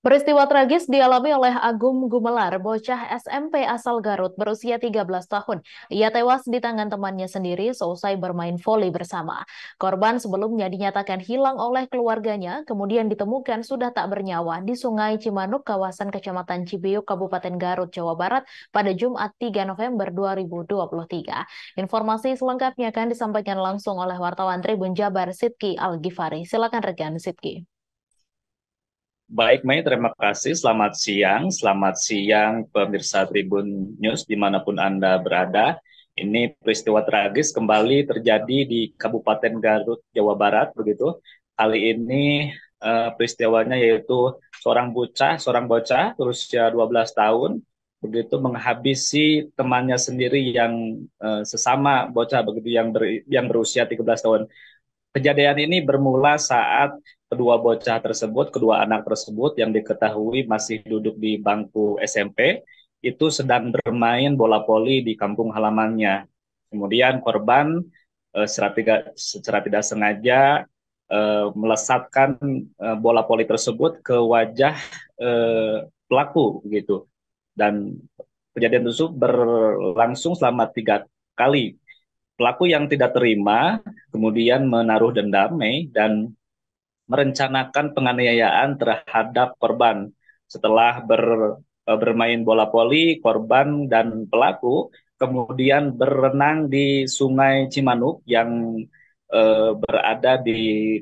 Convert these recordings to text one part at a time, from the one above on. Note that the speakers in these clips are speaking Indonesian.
Peristiwa tragis dialami oleh Agung Gumelar, bocah SMP asal Garut berusia 13 tahun. Ia tewas di tangan temannya sendiri seusai bermain voli bersama. Korban sebelumnya dinyatakan hilang oleh keluarganya, kemudian ditemukan sudah tak bernyawa di Sungai Cimanuk, kawasan Kecamatan Cibiuk, Kabupaten Garut, Jawa Barat pada Jumat 3 November 2023. Informasi selengkapnya akan disampaikan langsung oleh wartawan Tribun Jabar Sidki Al-Gifari. Silakan rekan Sidki. Baik, Mei, terima kasih. Selamat siang pemirsa Tribun News dimanapun Anda berada. Ini peristiwa tragis kembali terjadi di Kabupaten Garut, Jawa Barat, begitu. Kali ini peristiwanya yaitu seorang bocah berusia 12 tahun, begitu menghabisi temannya sendiri yang sesama bocah begitu yang berusia 13 tahun. Kejadian ini bermula saat kedua anak tersebut yang diketahui masih duduk di bangku SMP itu sedang bermain bola voli di kampung halamannya. Kemudian korban secara tidak sengaja melesatkan bola voli tersebut ke wajah pelaku begitu. Dan kejadian tersebut berlangsung selama 3 kali. Pelaku yang tidak terima kemudian menaruh dendam, Mei, dan merencanakan penganiayaan terhadap korban. Setelah bermain bola voli, korban dan pelaku kemudian berenang di Sungai Cimanuk yang berada di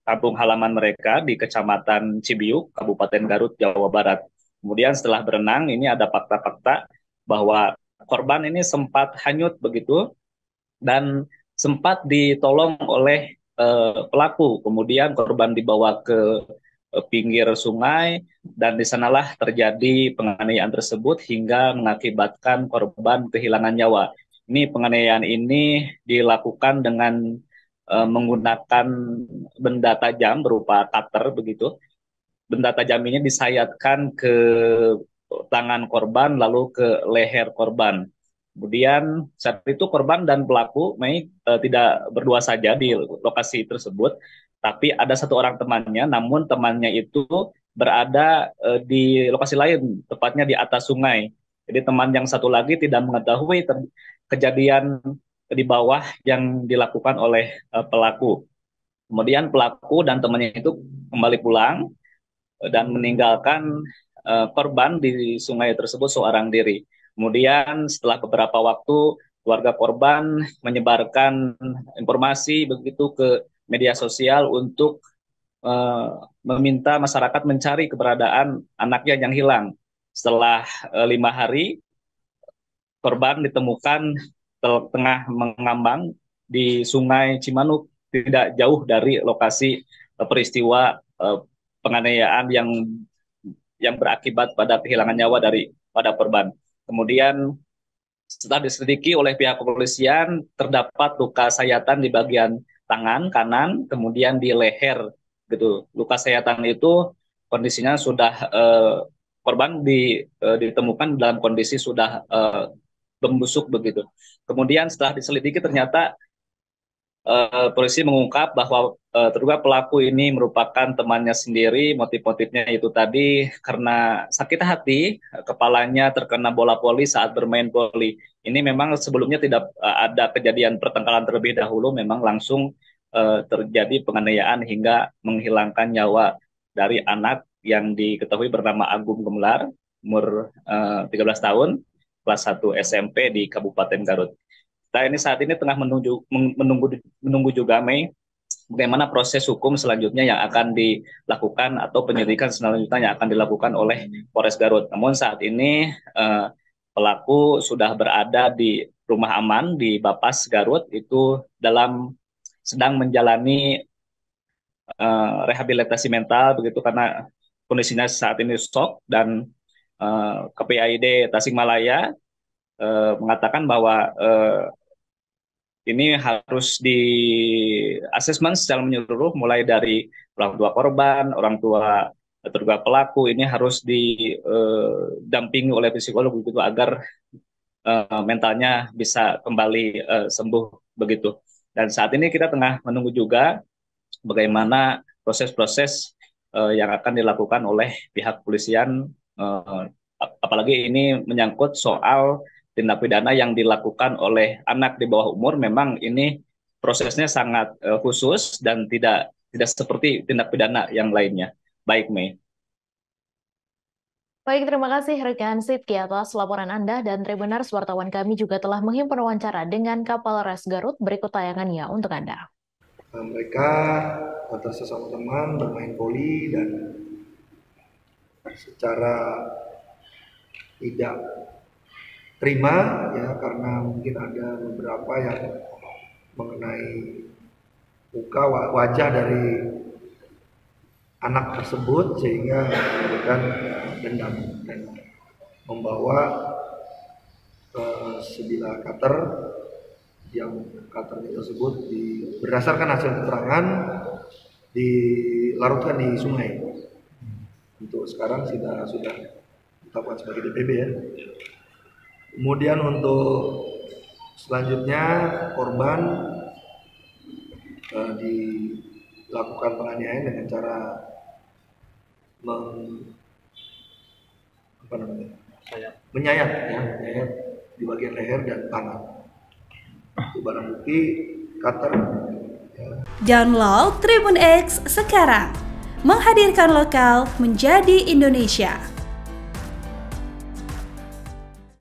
kampung halaman mereka di Kecamatan Cibiuk, Kabupaten Garut, Jawa Barat. Kemudian setelah berenang, ini ada fakta-fakta bahwa korban ini sempat hanyut begitu dan sempat ditolong oleh pelaku. Kemudian korban dibawa ke pinggir sungai dan di sanalah terjadi penganiayaan tersebut hingga mengakibatkan korban kehilangan nyawa. Ini penganiayaan ini dilakukan dengan menggunakan benda tajam berupa cutter begitu. Benda tajam ini disayatkan ke tangan korban lalu ke leher korban. Kemudian saat itu korban dan pelaku Mei tidak berdua saja di lokasi tersebut, tapi ada satu orang temannya, namun temannya itu berada di lokasi lain, tepatnya di atas sungai. Jadi teman yang satu lagi tidak mengetahui kejadian di bawah yang dilakukan oleh pelaku. Kemudian pelaku dan temannya itu kembali pulang dan meninggalkan korban di sungai tersebut seorang diri. Kemudian setelah beberapa waktu keluarga korban menyebarkan informasi begitu ke media sosial untuk meminta masyarakat mencari keberadaan anaknya yang hilang. Setelah 5 hari, korban ditemukan tengah mengambang di Sungai Cimanuk, tidak jauh dari lokasi peristiwa penganiayaan yang berakibat pada kehilangan nyawa pada korban. Kemudian setelah diselidiki oleh pihak kepolisian, terdapat luka sayatan di bagian tangan kanan, kemudian di leher. Gitu. Luka sayatan itu kondisinya sudah korban ditemukan dalam kondisi sudah membusuk begitu. Kemudian setelah diselidiki ternyata polisi mengungkap bahwa terduga pelaku ini merupakan temannya sendiri. Motif-motifnya itu tadi karena sakit hati, kepalanya terkena bola voli saat bermain voli. Ini memang sebelumnya tidak ada kejadian pertengkaran terlebih dahulu, memang langsung terjadi penganiayaan hingga menghilangkan nyawa dari anak yang diketahui bernama Agung Gemelar, umur 13 tahun, kelas 1 SMP di Kabupaten Garut. Kita ini saat ini tengah menunggu juga, Mei, bagaimana proses hukum selanjutnya yang akan dilakukan atau penyelidikan selanjutnya yang akan dilakukan oleh Polres Garut. Namun saat ini pelaku sudah berada di rumah aman di Bapas Garut itu sedang menjalani rehabilitasi mental begitu karena kondisinya saat ini shock dan KPID Tasikmalaya mengatakan bahwa ini harus di asesmen secara menyeluruh mulai dari orang tua korban, orang tua terduga pelaku ini harus didampingi oleh psikolog begitu agar mentalnya bisa kembali sembuh begitu. Dan saat ini kita tengah menunggu juga bagaimana proses-proses yang akan dilakukan oleh pihak kepolisian, eh, apalagi ini menyangkut soal tindak pidana yang dilakukan oleh anak di bawah umur. Memang ini prosesnya sangat khusus dan tidak seperti tindak pidana yang lainnya. Baik, Mei. Baik, terima kasih rekan Sidki atas laporan Anda dan Tribuners wartawan kami juga telah menghimpun wawancara dengan Kapolres Garut. Berikut tayangannya untuk Anda. Mereka atau sesama teman bermain voli dan secara tidak terima ya, karena mungkin ada beberapa yang mengenai muka wajah dari anak tersebut sehingga memberikan dendam dan membawa sebilah cutter yang cutter tersebut berdasarkan hasil keterangan dilarutkan di sungai. Untuk sekarang sudah ditetapkan sebagai DPB ya. Kemudian untuk selanjutnya korban dilakukan penganiayaan dengan cara menyayat di bagian leher dan tangan. Itu barang bukti cutter. Ya. Download Tribun X sekarang, menghadirkan lokal menjadi Indonesia.